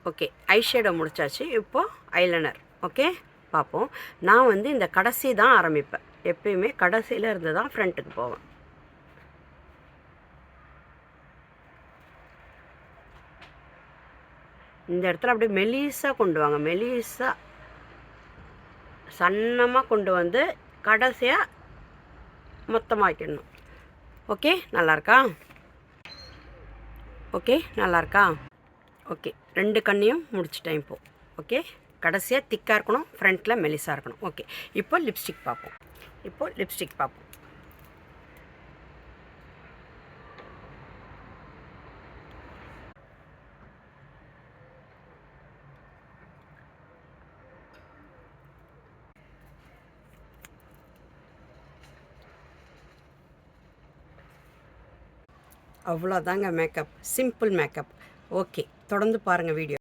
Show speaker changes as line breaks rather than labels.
Okay, eye shadow முடிச்சாச்சு. இப்போது eyeliner. Okay, பார்ப்போம். நான் வந்து இந்த கடைசி தான் ஆரம்பிப்பேன். எப்பயுமே கடைசியில் இருந்து தான் ஃப்ரண்ட்டுக்கு போவேன். இந்த இடத்துல அப்படியே மெலிசாக கொண்டு வாங்க. மெலிசாக சன்னமாக கொண்டு வந்து கடைசியாக மொத்தமாக வைக்கணும். ஓகே, நல்லாயிருக்கா? ஓகே, நல்லாயிருக்கா? ஓகே, 2 கண்ணையும் முடிச்சிட்டேன் இப்போது. ஓகே, கடைசியாக திக்காக இருக்கணும், ஃப்ரண்ட்டில் மெலிசாக இருக்கணும். ஓகே, இப்போ லிப்ஸ்டிக் பார்ப்போம். அவ்வளோதாங்க மேக்கப். Simple makeup. ஓகே, தொடர்ந்து பாருங்கள் வீடியோ.